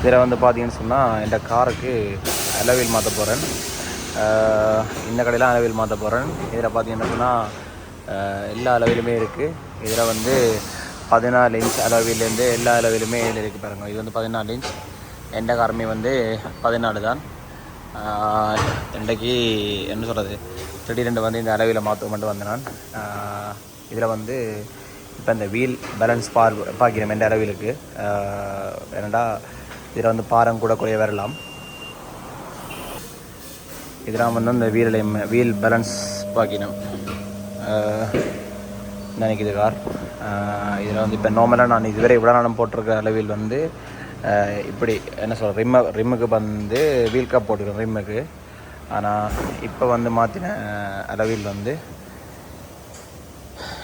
இதில் வந்து பார்த்தீங்கன்னு சொன்னால் இந்த காருக்கு அலோவில் மாற்ற போகிறேன். இந்த கடையில் அலோவில் மாற்ற போகிறேன். இதில் பார்த்தீங்கன்னு சொன்னால் எல்லா அளவிலுமே இருக்குது. இதில் வந்து 14 இன்ச் அளவிலேருந்து எல்லா அளவிலுமே இதில் இருக்குது பாருங்கள். இது வந்து 14 இன்ச். எந்த காரமே வந்து 14 தான். இன்றைக்கு என்ன சொல்கிறது, திடீரெண்டு வந்து இந்த அளவில் மாற்ற மட்டும் வந்தேன் நான். இதில் வந்து இப்போ இந்த வீல் பேலன்ஸ் பார்க்கிறோம் எந்த அளவிலுக்கு. ஏன்னாடா இதில் வந்து பாரம் கூட குறைய வரலாம். இதெல்லாம் வந்து இந்த வீல் பேலன்ஸ் பார்க்கணும் நினைக்கிது கார். இதில் வந்து இப்போ நார்மலாக நான் இதுவரை இவ்வளோ நாளும் போட்டிருக்க அளவில் வந்து இப்படி என்ன சொல்கிறேன், ரிம்முக்கு வந்து வீல் கப் போட்டுக்கிறோம் ரிம்முக்கு. ஆனால் இப்போ வந்து மாற்றின அளவில் வந்து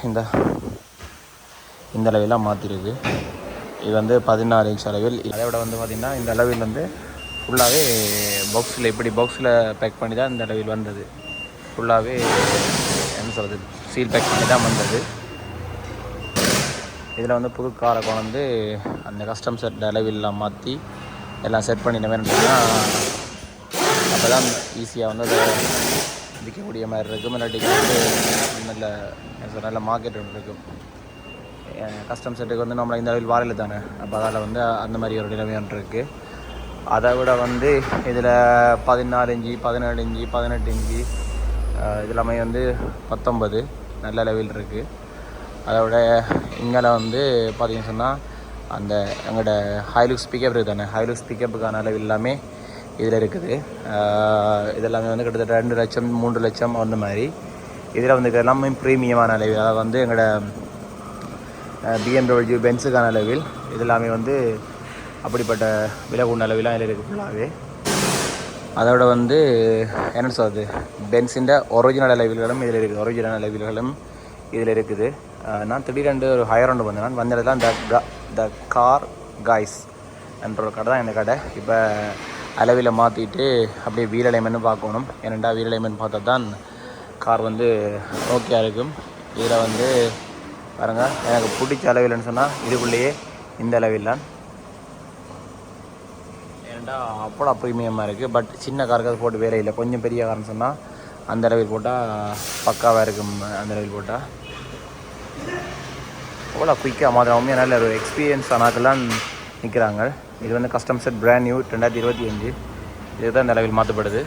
இந்த அளவிலாம் மாற்றிருக்கு. இது வந்து 14 இன்ச் அளவில். அதை விட வந்து பார்த்திங்கன்னா இந்த அளவில் வந்து ஃபுல்லாகவே பாக்ஸில் இப்படி பாக்ஸில் பேக் பண்ணி தான் இந்த அளவில் வந்தது. ஃபுல்லாகவே என்ன சொல்கிறது, சீல் பேக் பண்ணி தான் வந்தது. இதில் வந்து புது காரை கொண்டு அந்த கஸ்டம் செட் அளவில்லாம் மாற்றி எல்லாம் செட் பண்ணின மாதிரி சொன்னால் அப்போ தான் ஈஸியாக வந்து அதை விற்கக்கூடிய மாதிரி இருக்கும். இல்லாட்டிக்கு வந்து நல்ல மார்க்கெட் ஒன்று இருக்கும். கஸ்டம் செட்டுக்கு வந்து நம்மளை இந்த அளவில் வாரையில் தானே, அப்போ அதில் வந்து அந்த மாதிரி ஒரு நிலைமை ஒன்று இருக்குது. அதை விட வந்து இதில் 14 இன்ச்சு 17 இன்ச்சு 18 இன்ச்சு இதெல்லாமே வந்து 19 நல்ல அளவில் இருக்குது. அதை விட இங்கே வந்து பார்த்திங்கன்னு சொன்னால் அந்த எங்களோட ஹைலுக்ஸ் பிக்கப் இருக்குது தானே, ஹைலுக்ஸ் பிக்கப்புக்கான அளவு எல்லாமே இதில் இருக்குது. இதெல்லாமே வந்து கிட்டத்தட்ட 2 லட்சம் 3 லட்சம் அந்த மாதிரி. இதில் வந்து எல்லாமே ப்ரீமியமான அளவில், அதாவது வந்து எங்களோட BMW பென்ஸுக்கான அளவில் இதெல்லாமே வந்து அப்படிப்பட்ட விலை கூடின அளவிலாம் இதில் இருக்குது ஃபுல்லாகவே. அதோட வந்து என்ன சொல்கிறது, பென்ஸின் ஒரிஜினல் அளவில்களும் இதில் இருக்குது. ஒரிஜினல் அளவில்களும் இதில் இருக்குது. நான் திடீரென்று ஒரு ஹையர் ஒன்று வந்தேன். நான் வந்த இடத்துல த கார் காய்ஸ் என்ற ஒரு கடை தான் இந்த கடை. இப்போ அளவில் மாற்றிட்டு அப்படியே வீல் அலைமென்னு பார்க்கணும். ஏனெண்டா வீல் அலைமென் பார்த்தா தான் கார் வந்து ஓகே இருக்கும். இதில் வந்து பாருங்கள், எனக்கு பிடிச்ச அளவில்னு சொன்னால் இதுக்குள்ளேயே இந்த அளவில் தான். ஏன்டா அப்போட ப்ரீமியமாக இருக்குது. பட் சின்ன காருக்கு அது போட்டு வேலை இல்லை. கொஞ்சம் பெரிய கார்னு சொன்னால் அந்த அளவில் போட்டால் பக்காவாக இருக்கும். அந்த அளவில் போட்டால் அவ்வளோ குயிக்காக மாதிரியாகவுமே நல்ல ஒரு எக்ஸ்பீரியன்ஸ் ஆனாக்கெல்லாம் நிற்கிறாங்க. இது வந்து கஸ்டம் செட் பிராண்ட் நியூ 2025. இது தான் இந்த அளவில் மாற்றப்படுது.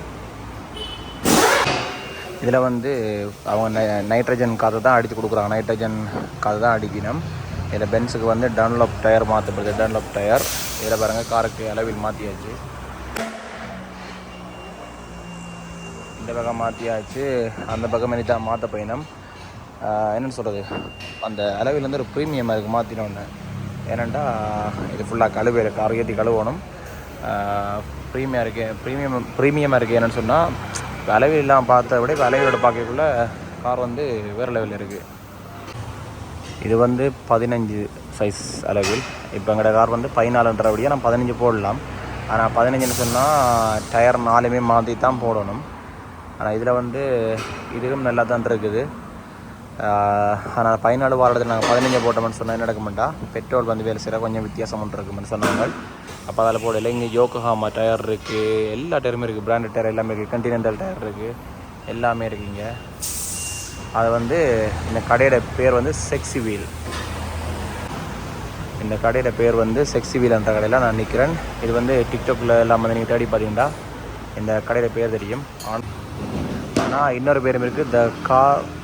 இதில் வந்து அவங்க நைட்ரஜன் காற்று தான் அடித்து கொடுக்குறாங்க. நைட்ரஜன் காற்று தான் அடிக்கணும். இதில் பென்ஸுக்கு வந்து டன்லாப் டயர் மாற்றப்படுது. டன்லாப் டயர் இதில் பாருங்கள், காருக்கு அளவில் மாற்றியாச்சு. இந்த பக்கம் மாற்றியாச்சு, அந்த பக்கம் இனி தான் மாற்ற பயணம். என்னென்னு சொல்கிறது, அந்த அளவில் வந்து ஒரு ப்ரீமியமாக இருக்குது மாற்றினோன்னு. ஏனெண்டா இது ஃபுல்லாக கழுவு கார் ஏற்றி கழுவணும். ப்ரீமியமாக இருக்குது. என்னென்னு சொன்னால் அளவிலாம் பார்த்த விட இப்போ அளவிலோட பார்க்கக்குள்ள கார் வந்து வேறு லெவலில் இருக்குது. இது வந்து 15 சைஸ் அளவில். இப்போ எங்களோட கார் வந்து 14ன்றபடியாக நான் 15 போடலாம். ஆனால் 15ன்னு சொன்னால் டயர் 4மே மாற்றி தான் போடணும். ஆனால் இதில் வந்து இதுவும் நல்லா தான் இருக்குது. ஆனால் 14 வாரத்தில் நாங்கள் 15 போட்டோம்னு சொன்னால் என்ன நடக்க மாட்டோம், பெட்ரோல் வந்து வேலை செய்கிற கொஞ்சம் வித்தியாசம் ஒன்று இருக்குமென்னு சொன்னாங்க. அப்போ அதில் போடலை. இங்கே யோகோஹாமா டயர் இருக்குது, எல்லா டயருமே இருக்குது. பிராண்டட் டயர் எல்லாமே இருக்குது. கண்டினென்டல் டயர் இருக்குது, எல்லாமே இருக்குங்க. அது வந்து இந்த கடையோட பேர் வந்து செக்ஸி வீல். இந்த கடையோட பேர் வந்து செக்ஸி வீல் என்ற கடையில் நான் நிற்கிறேன். இது வந்து டிக்டாக்ல எல்லாம் வந்து நீங்கள் தேடி பார்த்தீங்கன்னா இந்த கடையோட பேர் தெரியும். ஆனால் இன்னொரு பேரும் இருக்குது, த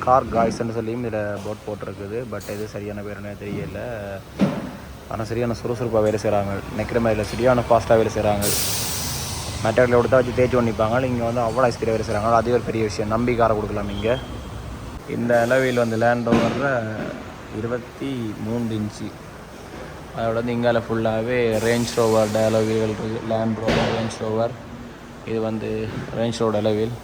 கார் காய்ஸ்ன்னு சொல்லியும் இதில் போட் போட்டிருக்குது. பட் இது சரியான பேருன்னு தெரியல. ஆனால் சரியான சுறுசுறுப்பாக வேலை செய்கிறாங்க. நிற்கிற மாதிரி சரியான ஃபாஸ்ட்டாக வேலை செய்கிறாங்க. மெட்டீரியல் கொடுத்தா வச்சு தேய்ச்சி ஒன்றிப்பாங்க. இங்கே வந்து அவ்வளோ ஸ்பீடாக வேலை செய்கிறாங்க. அது ஒரு பெரிய விஷயம். நம்பி காரை கொடுக்கலாம். இங்கே இந்த அளவில் வந்து லேண்ட் ரோவரில் 23 இன்ச்சு. அதோட வந்து இங்கால ஃபுல்லாகவே ரேஞ்ச் ரோவர் அளவில்கள் இருக்குது. Land rover, range rover. இது வந்து ரேஞ்ச் ரோடு அளவில்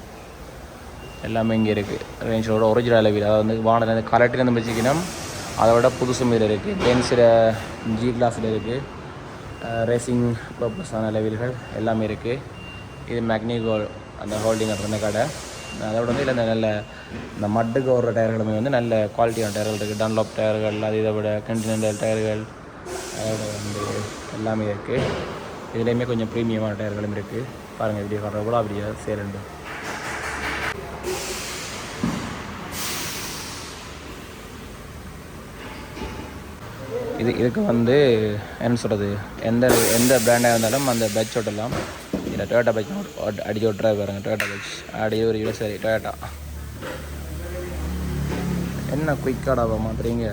எல்லாமே இங்கே இருக்குது. ரேஞ்ச் ரோடு ஒரிஜினல் அளவில், அதாவது வந்து வானல் கலெக்டர் வச்சுக்கணும். அதை விட புதுசு மீது இருக்குது. பென்ஸில் ஜி கிளாஸில் இருக்குது. ரேசிங் பர்பஸான அளவில்கள் எல்லாமே இருக்குது. இது மேக்னிகோ அந்த ஹோல்டிங் அந்த கடை. அதோட வந்து இல்லை நல்ல இந்த மட்டுக்கு வர்ற டயர்களுமே வந்து நல்ல குவாலிட்டியான டயர்கள் இருக்குது. டன்லாப் டயர்கள், அது இதை விட கண்டினென்டல் டயர்கள், அதோட வந்து எல்லாமே இருக்குது. இதுலேயுமே கொஞ்சம் ப்ரீமியமான டயர்களும் இருக்குது. பாருங்கள் வீடியோ காட்டுற கூட அப்படியே சேலுண்டு. இதுக்கு வந்து என்ன சொல்கிறது, எந்த பிராண்டாக இருந்தாலும் அந்த பட்ஜ் ஓட்டலாம். இல்லை டொயோட்டா பைக் அடிச்சு ஓட்டுறா பாருங்கள். டொயோட்டா பைக் அடிச்சு ஒரு சரி டொயோட்டா. என்ன குயிக்காடாக மாத்துறீங்க?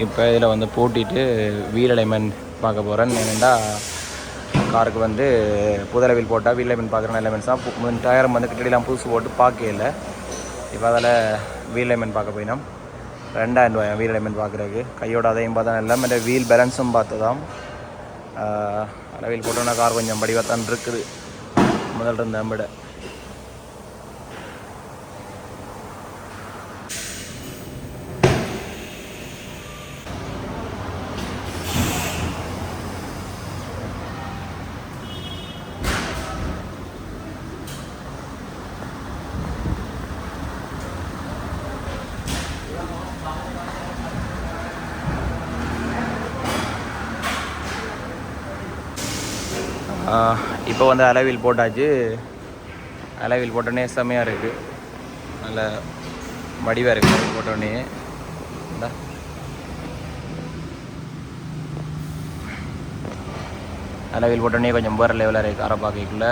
இப்போ இதில் வந்து பூட்டிட்டு வீல் அலைன்மெண்ட் பார்க்க போகிறேன். ஏன்னா காருக்கு வந்து புது வீல் போட்டால் வீல் அலைன்மெண்ட் பார்க்குற அலைன்மெண்ட்ஸ் தான். டயரும் வந்து கிட்டடிலாம் புதுசு போட்டு பார்க்க இல்லை. இப்போ அதில் வீல் அலைன்மெண்ட் பார்க்க போயினோம். 2000 ரூபாய் வீல் அலைன்மெண்ட் பார்க்குறதுக்கு. கையோட அதையும் பார்த்தா இல்லை, மற்ற வீல் பேலன்ஸும் பார்த்து தான். வீல் போட்டோன்னா கார் கொஞ்சம் படிவாத்தான் இருக்குது முதல் இருந்த விட. இப்போ வந்து அலைவீல் போட்டாச்சு. அலைவீல் போட்டோடனே செம்மையாக இருக்குது, நல்ல வடிவாக இருக்குது போட்டோடனே. அலைவீல் போட்டோடனே கொஞ்சம் வேறு லெவலாக இருக்குது காரை பார்க்கக்குள்ள.